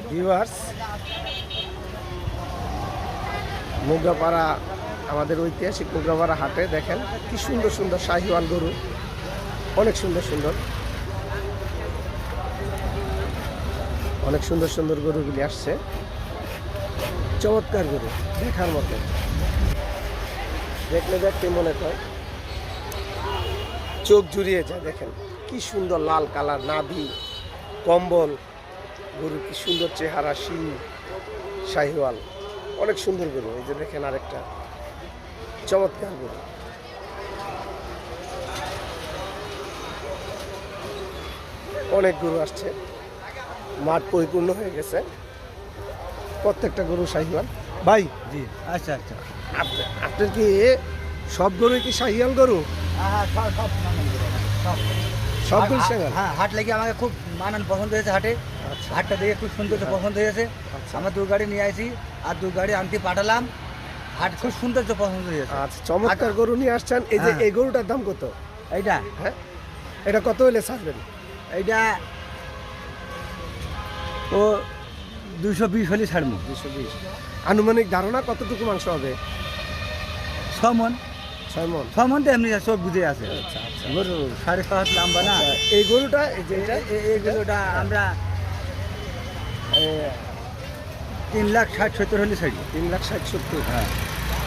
Viewers, Mograpara আমাদের ঐতিহাসিক মোগরাপাড়া হাটে দেখেন কি সুন্দর সুন্দর শাহিওয়াল গরু, অনেক সুন্দর সুন্দর, অনেক সুন্দর সুন্দর গরুগুলি আসছে। চমৎকার গরু, দেখার মতো, দেখলে দেখতে মনে হয় চোখ জুড়িয়ে যায়। দেখেন কি সুন্দর লাল কালার, নাভি, কম্বল, গরু কি সুন্দর চেহারা, শিং, শাহিওয়াল, অনেক সুন্দর গরু। এই যে দেখেন আরেকটা চমৎকার গরু। অনেক গরু আসছে, মাঠ পরিপূর্ণ হয়ে গেছে, প্রত্যেকটা গরু শাহিওয়াল। ভাই জি, আচ্ছা আচ্ছা। আপনার কি সব গরুই কি শাহিওয়াল গরু? হ্যাঁ, সব গরু শাহিওয়াল? হ্যাঁ, হাট লেগে আমাকে খুব মানান পছন্দ হয়েছে হাটে। আচ্ছা হাটটা দেখে খুব সুন্দর পছন্দ হয়েছে। আচ্ছা। আমার 2 গাড়ি নিয়ে আসি আর 2 গাড়ি আনতে পাঠালাম। হাট খুব সুন্দর পছন্দ হয়েছে। আচ্ছা, চমৎকার গরু নিয়ে আসছেন। এই যে হ্যাঁ। এই গরুটার দাম কত? এইটা হ্যাঁ, এটা কত হলে ছাড়বেন? এইটা ও 220 হলে ছাড়বো। 220। আনুমানিক ধারণা কতটুকু মাংস হবে? 6 মন। 6 মন। 6 মন তো এমনি সব বুঝে আছে। আচ্ছা আচ্ছা। গরু 6.5 হাত লম্বা না। আচ্ছা, এই গরুটা, এই যে এটা এইগুলোটা আমরা 3,60,70 হলে ছাড়ি। 3,60,70। হ্যাঁ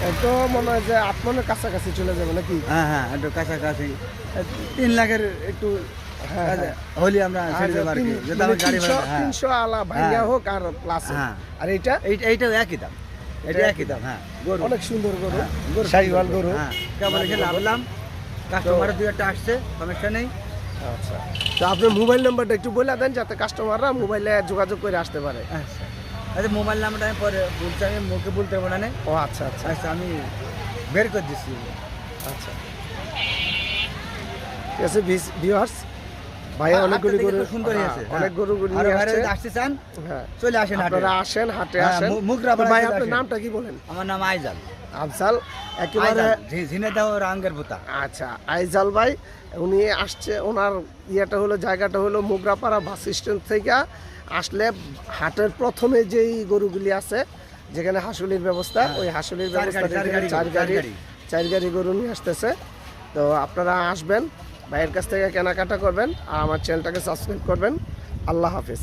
এতো মনে হয় যে 8 মনের কাছাকাছি চলে যাবে নাকি? হ্যাঁ হ্যাঁ, একটু কাছাকাছি 3 লাখের একটু হ্যাঁ, হ্যাঁ। হলে আমরা ছেড়ে দেবো আর কি। যদি আমার গাড়ি ভাড়া, হ্যাঁ 300 আলা ভাইয়া হ্যাঁ। হোক আর প্লাস। হ্যাঁ। আর এইটা এইটাও একই দাম। এটা একই দাম। হ্যাঁ, গরু অনেক সুন্দর গরু, হ্যাঁ, গরু শাহিওয়াল গরু। হ্যাঁ, কেবল এসে লাভলাম। কাস্টমার 2-1টা আসছে, সমস্যা নেই। আচ্ছা, তো আপনার মোবাইল নাম্বারটা একটু বলে দেন যাতে কাস্টমাররা মোবাইলে যোগাযোগ করে আসতে পারে। আচ্ছা আচ্ছা, মোবাইল নাম্বারটা আমি পরে বলছি, আমি মুখে বলতে পারবো না। ও আচ্ছা আচ্ছা আচ্ছা, আমি বের করে দিচ্ছি। আচ্ছা, ঠিক আছে ভিউয়ার্স, ভাই অনেকগুলো হাটটা দেখে গরু, খুব সুন্দর হয়েছে। অনেক গরু আর নিয়ে বাইরে আসছে। যদি আসতে চান হ্যাঁ, চলে আসেন হাটে। আপনারা আসেন, হাটে হ্যাঁ, আসেন। মুগরাপাড়া তো ভাই চলে আপনার আসেন। নামটা কি বলেন? আমার নাম আইজাল। আফজাল, একেবারে। ঝিনেদাহ রাঙ্গের পোতা। আচ্ছা, আইজাল ভাই উনি আসছে, ওনার ইয়েটা হলো, জায়গাটা হলো মোগরাপাড়া বাস স্ট্যান্ড থেকে আসলে হাটের প্রথমে যেই গরুগুলি আছে, যেখানে হাসুলির ব্যবস্থা, ওই হাসুলির ব্যবস্থা থেকে চার গাড়ি গরু নিয়ে আসতেছে। তো আপনারা আসবেন, ভাইয়ের কাছ থেকে কেনাকাটা করবেন আর আমার চ্যানেলটাকে সাবস্ক্রাইব করবেন। আল্লাহ হাফেজ।